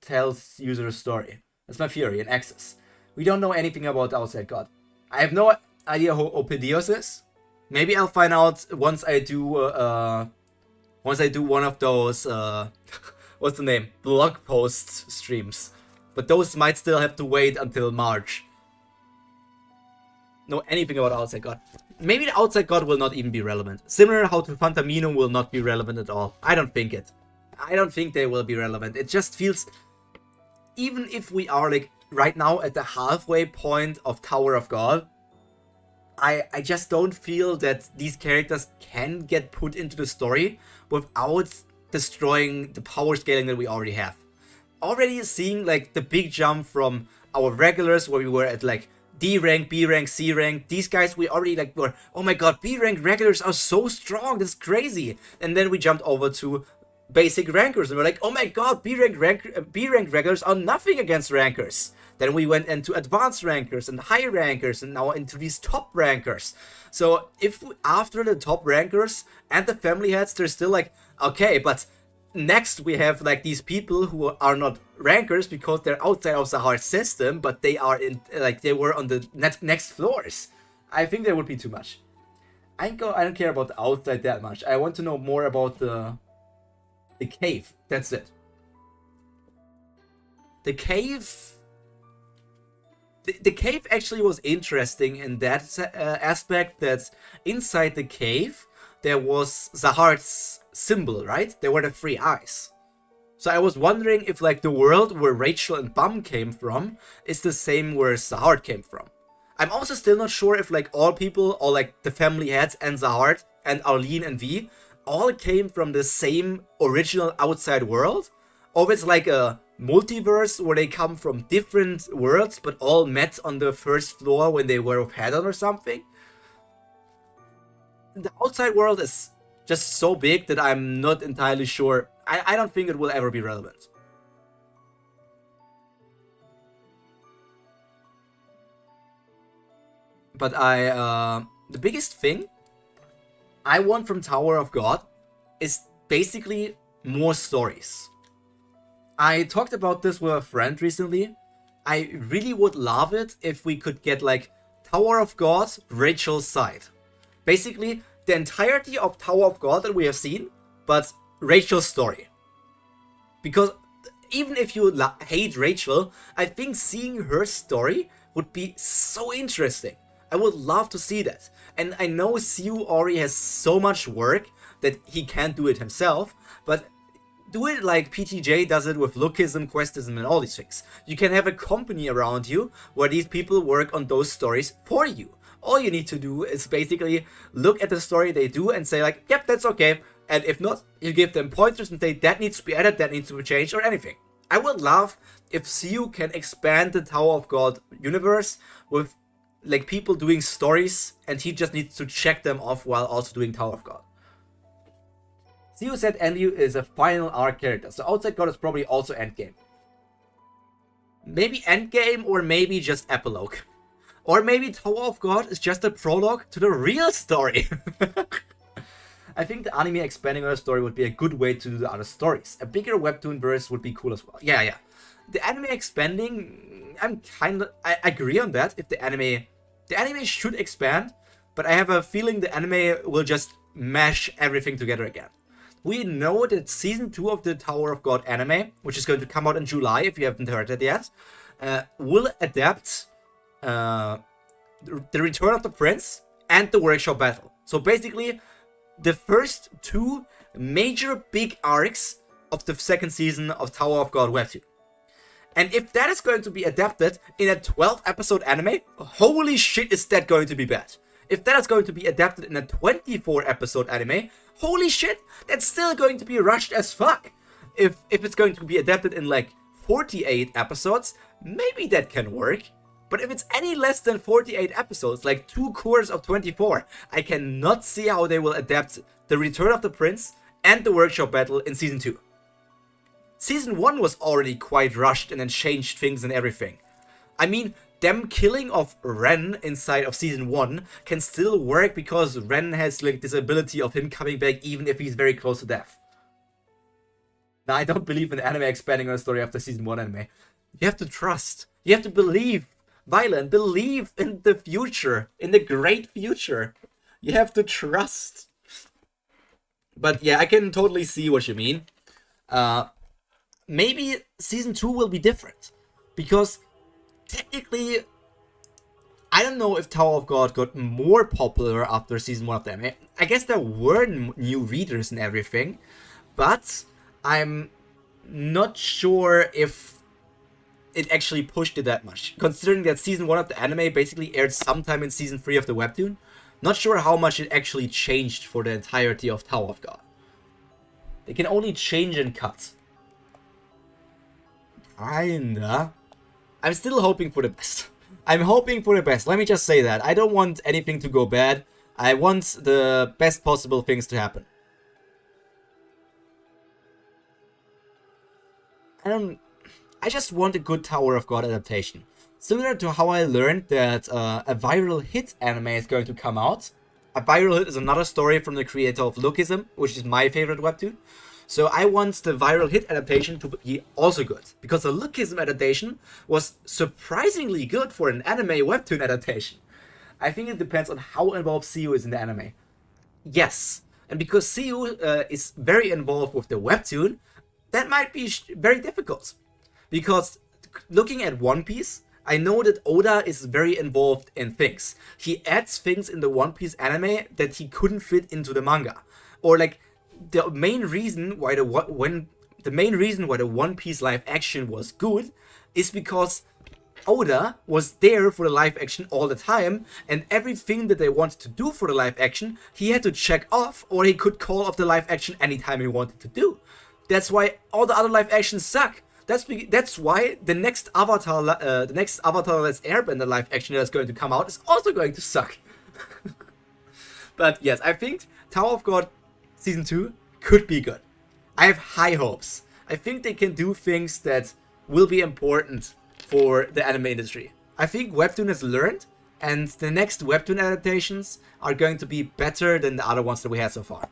tells user story. That's my theory in Access. We don't know anything about the Outside God. I have no idea who Opedios is. Maybe I'll find out once I do one of those what's the name? Blog post streams. But those might still have to wait until March. Know anything about Outside God. Maybe the Outside God will not even be relevant. Similar how to Fantaminum will not be relevant at all. I don't think it. I don't think they will be relevant. It just feels... Even if we are like right now at the halfway point of Tower of God, I just don't feel that these characters can get put into the story without destroying the power scaling that we already have. Already seeing like the big jump from our regulars where we were at like D rank, B rank, C rank. These guys we already like were, oh my god, B rank regulars are so strong, that's crazy. And then we jumped over to basic rankers and we're like, oh my god, B rank regulars are nothing against rankers. Then we went into advanced rankers and high rankers and now into these top rankers. So if after the top rankers and the family heads, they're still like, okay, but next we have like these people who are not rankers because they're outside of the hard system, but they are in like they were on the next floors. I think that would be too much. I don't care about the outside that much. I want to know more about the cave. That's it. The cave. The cave actually was interesting in that aspect that inside the cave there was Zahar's symbol, right? There were the three eyes. So I was wondering if like the world where Rachel and Bum came from is the same where Zahar came from. I'm also still not sure if like all people, or like the family heads and Zahar and Arlene and V all came from the same original outside world, or if it's like a multiverse where they come from different worlds but all met on the first floor when they were with Hedon or something. The outside world is just so big that I'm not entirely sure. I don't think it will ever be relevant. But the biggest thing I want from Tower of God is basically more stories. I talked about this with a friend recently. I really would love it if we could get like Tower of God, Rachel's side. Basically, the entirety of Tower of God that we have seen, but Rachel's story. Because even if you hate Rachel, I think seeing her story would be so interesting. I would love to see that. And I know Siu already has so much work that he can't do it himself, but do it like PTJ does it with Lookism, Questism, and all these things. You can have a company around you where these people work on those stories for you. All you need to do is basically look at the story they do and say like, yep, that's okay. And if not, you give them pointers and say that needs to be added, that needs to be changed, or anything. I would love if Siu can expand the Tower of God universe with like people doing stories and he just needs to check them off while also doing Tower of God. Siu said Enlil is a final arc character, so Outside God is probably also endgame. Maybe endgame or maybe just epilogue. Or maybe Tower of God is just a prologue to the real story. I think the anime expanding on a story would be a good way to do the other stories. A bigger Webtoon verse would be cool as well. Yeah. The anime expanding, I agree on that. If the anime should expand, but I have a feeling the anime will just mash everything together again. We know that season 2 of the Tower of God anime, which is going to come out in July if you haven't heard it yet, will adapt the Return of the Prince and the workshop battle. So basically, the first 2 major big arcs of the second season of Tower of God Webtoon. And if that is going to be adapted in a 12-episode anime, holy shit is that going to be bad. If that is going to be adapted in a 24-episode anime, holy shit, that's still going to be rushed as fuck. If it's going to be adapted in like 48 episodes, maybe that can work. But if it's any less than 48 episodes, like 2 cores of 24, I cannot see how they will adapt the Return of the Prince and the workshop battle in Season 2. Season 1 was already quite rushed and then changed things and everything. I mean, them killing of Ren inside of Season 1 can still work because Ren has like this ability of him coming back even if he's very close to death. Now, I don't believe in anime expanding on a story after Season 1 anime. You have to trust. You have to believe. Violet, believe in the future. In the great future. You have to trust. But yeah, I can totally see what you mean. Maybe Season 2 will be different. Because technically, I don't know if Tower of God got more popular after Season 1 of the anime. I guess there were new readers and everything. But I'm not sure if it actually pushed it that much. Considering that Season 1 of the anime basically aired sometime in Season 3 of the Webtoon. Not sure how much it actually changed for the entirety of Tower of God. They can only change and cut. Kinda. I'm still hoping for the best. I'm hoping for the best. Let me just say that. I don't want anything to go bad. I want the best possible things to happen. I just want a good Tower of God adaptation. Similar to how I learned that a viral hit anime is going to come out. A viral hit is another story from the creator of Lookism, which is my favorite webtoon. So I want the viral hit adaptation to be also good. Because the Lookism adaptation was surprisingly good for an anime webtoon adaptation. I think it depends on how involved CU is in the anime. Yes. And because CU is very involved with the webtoon, that might be very difficult. Because looking at One Piece, I know that Oda is very involved in things. He adds things in the One Piece anime that he couldn't fit into the manga. Or like the main reason why the One Piece live action was good is because Oda was there for the live action all the time, and everything that they wanted to do for the live action, he had to check off, or he could call off the live action anytime he wanted to do. That's why all the other live actions suck. That's why the next Avatar Let's Airbender live action that's going to come out is also going to suck. But yes, I think Tower of God Season 2 could be good. I have high hopes. I think they can do things that will be important for the anime industry. I think Webtoon has learned, and the next Webtoon adaptations are going to be better than the other ones that we had so far.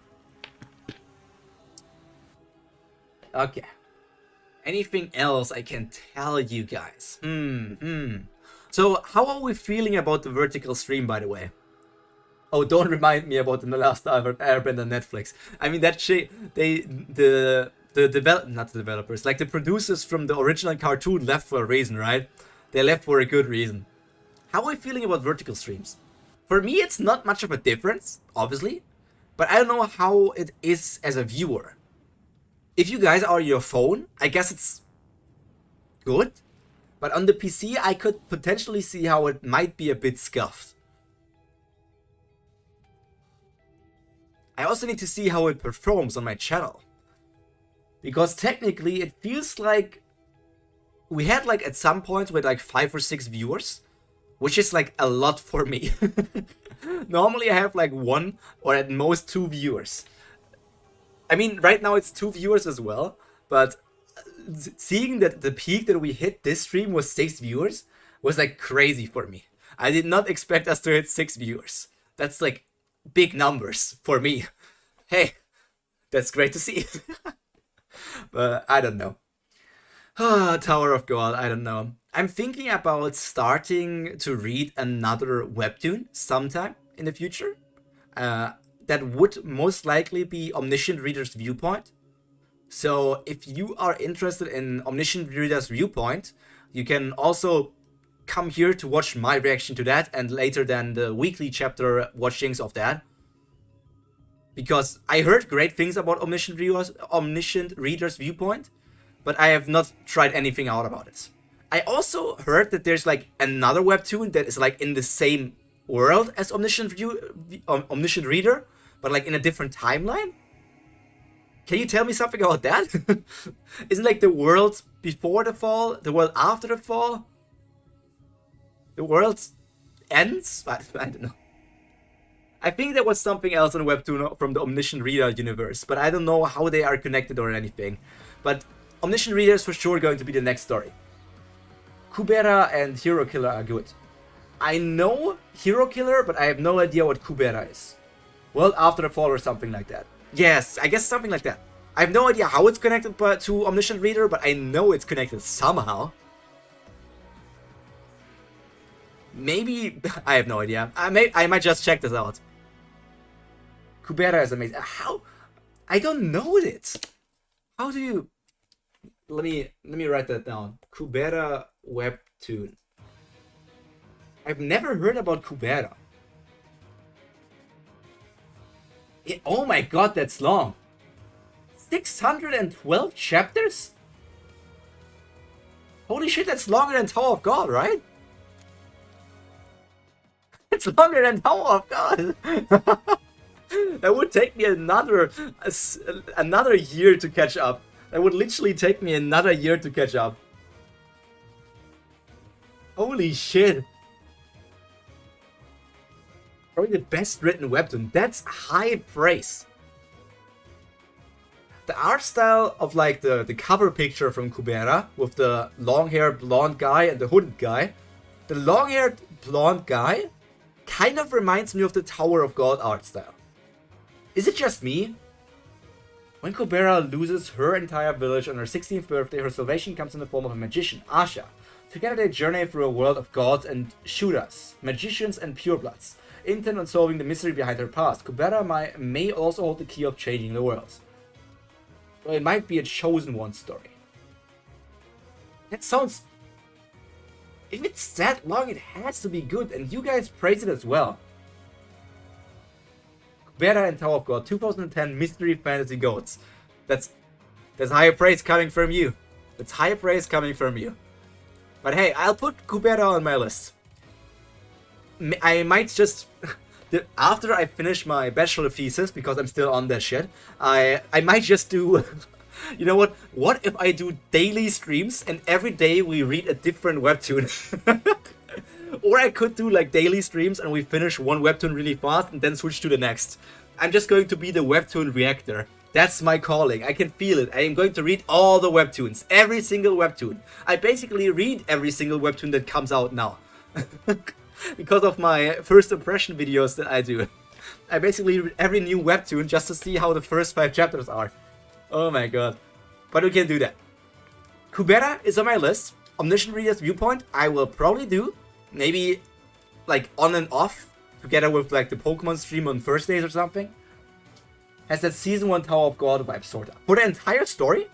Okay. Anything else I can tell you guys? So, how are we feeling about the vertical stream, by the way? Oh, don't remind me about the last Airbender Netflix. I mean, that shit, the developers, like the producers from the original cartoon left for a reason, right? They left for a good reason. How are we feeling about vertical streams? For me, it's not much of a difference, obviously, but I don't know how it is as a viewer. If you guys are on your phone, I guess it's good, but on the PC, I could potentially see how it might be a bit scuffed. I also need to see how it performs on my channel. Because technically, it feels like we had like at some points with like 5 or 6 viewers, which is like a lot for me. Normally I have like 1 or at most 2 viewers. I mean, right now it's 2 viewers as well, but seeing that the peak that we hit this stream was 6 viewers was like crazy for me. I did not expect us to hit 6 viewers. That's like big numbers for me. Hey, that's great to see. But I don't know. Tower of God, I don't know. I'm thinking about starting to read another webtoon sometime in the future. That would most likely be Omniscient Reader's Viewpoint. So if you are interested in Omniscient Reader's Viewpoint, you can also come here to watch my reaction to that, and later then the weekly chapter watchings of that. because I heard great things about Omniscient Reader's Viewpoint, but I have not tried anything out about it. I also heard that there's like another webtoon that is like in the same world as Omniscient Reader, but like in a different timeline. Can you tell me something about that? Isn't like the world before the fall, the world after the fall, the world ends? I don't know. I think there was something else on Webtoon from the Omniscient Reader universe, but I don't know how they are connected or anything. But Omniscient Reader is for sure going to be the next story. Kubera and Hero Killer are good. I know Hero Killer, but I have no idea what Kubera is. World After the Fall or something like that. Yes, I guess something like that. I have no idea how it's connected to Omniscient Reader, but I know it's connected somehow. Maybe... I have no idea. I might just check this out. Kubera is amazing. How? I don't know it. How do you... Let me write that down. Kubera Webtoon. I've never heard about Kubera. Oh my god, that's long. 612 chapters? Holy shit, that's longer than Tower of God, right? It's longer than Tower of God. That would take me another year to catch up. That would literally take me another year to catch up. Holy shit. Probably the best written webtoon. That's high praise. The art style of like the cover picture from Kubera with the long-haired blonde guy and the hooded guy. The long-haired blonde guy kind of reminds me of the Tower of God art style. Is it just me? When Kubera loses her entire village on her 16th birthday, her salvation comes in the form of a magician, Asha. Together they journey through a world of gods and Shuras, magicians and purebloods, intent on solving the mystery behind her past. Kubera may also hold the key of changing the world. Well, it might be a chosen one story. That sounds... If it's that long, it has to be good, and you guys praise it as well. Kubera and Tower of God, 2010 Mystery Fantasy Goats. That's higher praise coming from you. That's higher praise coming from you. But hey, I'll put Kubera on my list. I might just... After I finish my bachelor thesis, because I'm still on that shit, I might just do... You know what? What if I do daily streams and every day we read a different webtoon? Or I could do like daily streams and we finish one webtoon really fast and then switch to the next. I'm just going to be the webtoon reactor. That's my calling. I can feel it. I am going to read all the webtoons. Every single webtoon. I basically read every single webtoon that comes out now. Because of my first impression videos that I do. I basically read every new webtoon just to see how the first 5 chapters are. Oh my god. But we can do that. Kubera is on my list. Omniscient Reader's Viewpoint I will probably do. Maybe like on and off. Together with like the Pokemon stream on Thursdays or something. Has that Season 1 Tower of God vibe sorta. For the entire story?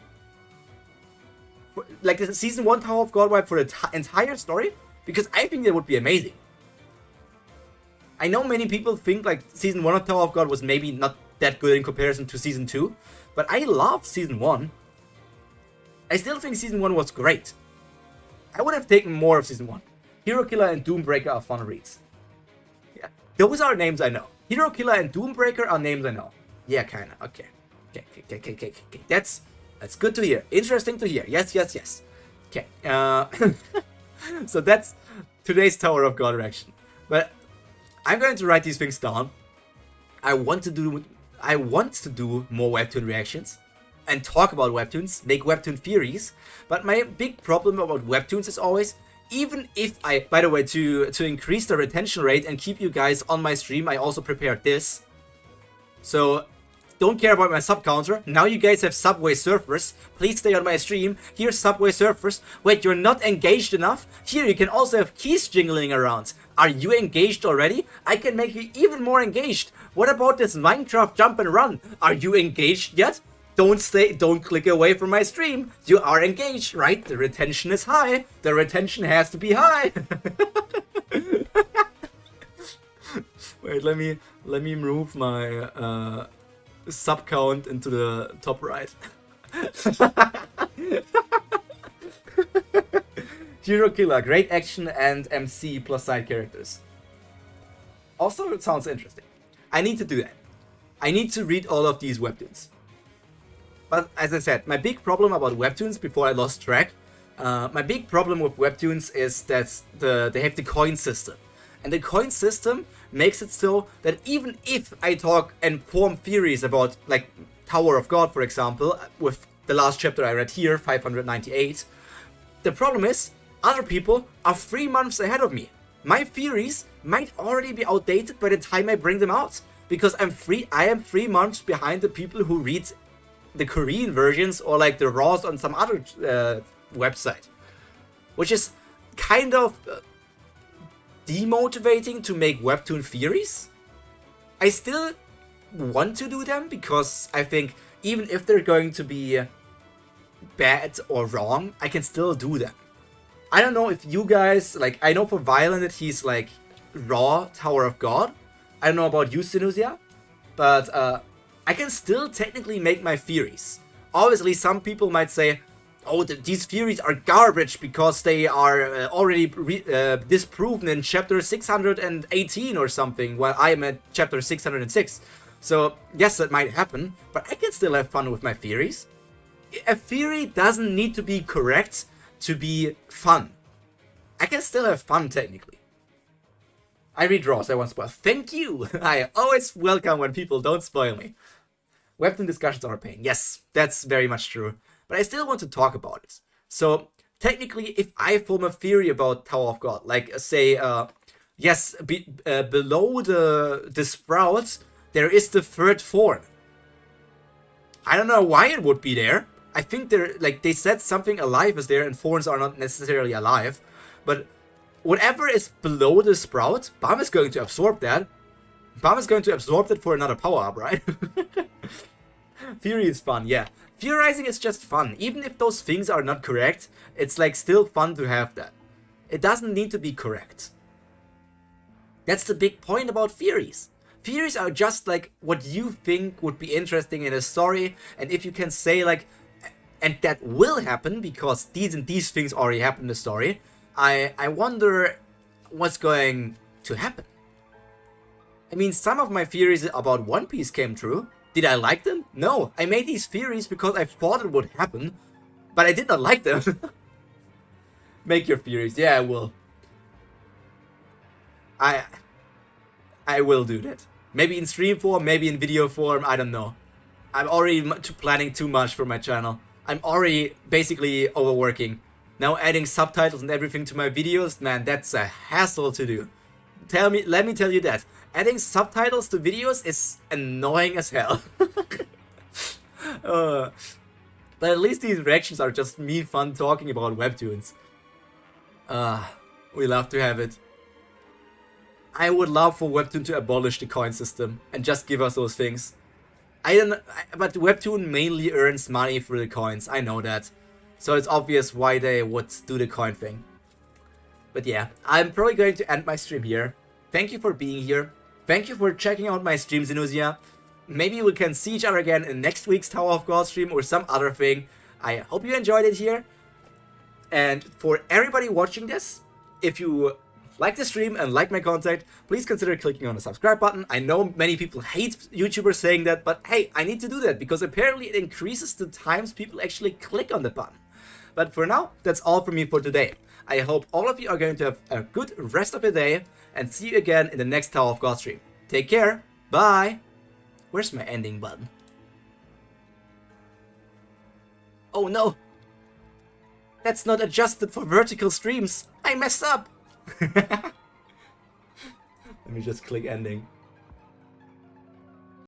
Like the Season 1 Tower of God vibe for the entire story? Because I think that would be amazing. I know many people think like Season 1 of Tower of God was maybe not that good in comparison to Season 2. But I love Season 1. I still think Season 1 was great. I would have taken more of Season 1. Hero Killer and Doombreaker are fun reads. Yeah, those are names I know. Hero Killer and Doombreaker are names I know. Yeah, kinda. Okay. Okay. That's good to hear. Interesting to hear. Yes. Okay. So that's today's Tower of God reaction. But I'm going to write these things down. I want to do more webtoon reactions and talk about webtoons, make webtoon theories. But my big problem about webtoons is always, even if I, by the way, to increase the retention rate and keep you guys on my stream, I also prepared this. So don't care about my sub counter. Now you guys have Subway Surfers. Please stay on my stream. Here's Subway Surfers. Wait, you're not engaged enough? Here you can also have keys jingling around. Are you engaged already? I can make you even more engaged. What about this Minecraft jump and run? Are you engaged yet? Don't click away from my stream. You are engaged, right? The retention is high. The retention has to be high. Wait, let me move my sub count into the top right. Hero Killer, great action and MC plus side characters. Also, it sounds interesting. I need to do that. I need to read all of these webtoons. But as I said, my big problem about webtoons before I lost track, my big problem with webtoons is that they have the coin system. And the coin system makes it so that even if I talk and form theories about, like, Tower of God, for example, with the last chapter I read here, 598, the problem is, other people are 3 months ahead of me. My theories might already be outdated by the time I bring them out, because I am 3 months behind the people who read the Korean versions or like the Raws on some other website, which is kind of demotivating to make webtoon theories. I still want to do them because I think even if they're going to be bad or wrong, I can still do them. I don't know if you guys, like, I know for Violent that he's like raw Tower of God. I don't know about you, Sinuzia, but I can still technically make my theories. Obviously, some people might say, oh, these theories are garbage because they are already disproven in chapter 618 or something, while I am at chapter 606. So, yes, that might happen, but I can still have fun with my theories. A theory doesn't need to be correct to be fun. I can still have fun, technically. I read Raws, I won't spoil. Thank you! I always welcome when people don't spoil me. Webtoon discussions are a pain. Yes, that's very much true. But I still want to talk about it. So, technically, if I form a theory about Tower of God, like, say, yes, below the sprout, there is the third thorn. I don't know why it would be there. I think they said something alive is there, and thorns are not necessarily alive. But whatever is below the sprout, Bam is going to absorb that. Bam is going to absorb that for another power-up, right? Theory is fun, yeah. Theorizing is just fun. Even if those things are not correct, it's like still fun to have that. It doesn't need to be correct. That's the big point about theories. Theories are just like what you think would be interesting in a story, and if you can say like, and that will happen because these and these things already happened in the story, I wonder what's going to happen. I mean, some of my theories about One Piece came true. Did I like them? No, I made these theories because I thought it would happen, but I did not like them. Make your theories. Yeah, I will. I will do that. Maybe in stream form, maybe in video form, I don't know. I'm already planning too much for my channel. I'm already basically overworking. Now adding subtitles and everything to my videos, man, that's a hassle to do. Let me tell you that. Adding subtitles to videos is annoying as hell. But at least these reactions are just me fun talking about webtoons. We love to have it. I would love for Webtoon to abolish the coin system and just give us those things. But Webtoon mainly earns money through the coins, I know that. So it's obvious why they would do the coin thing. But yeah, I'm probably going to end my stream here. Thank you for being here. Thank you for checking out my stream, Zenuzia. Maybe we can see each other again in next week's Tower of God stream or some other thing. I hope you enjoyed it here. And for everybody watching this, if you like the stream and like my content, please consider clicking on the subscribe button. I know many people hate YouTubers saying that, but hey, I need to do that because apparently it increases the times people actually click on the button. But for now, that's all from me for today. I hope all of you are going to have a good rest of your day and see you again in the next Tower of God stream. Take care. Bye. Where's my ending button? Oh no. That's not adjusted for vertical streams. I messed up. Let me just click ending.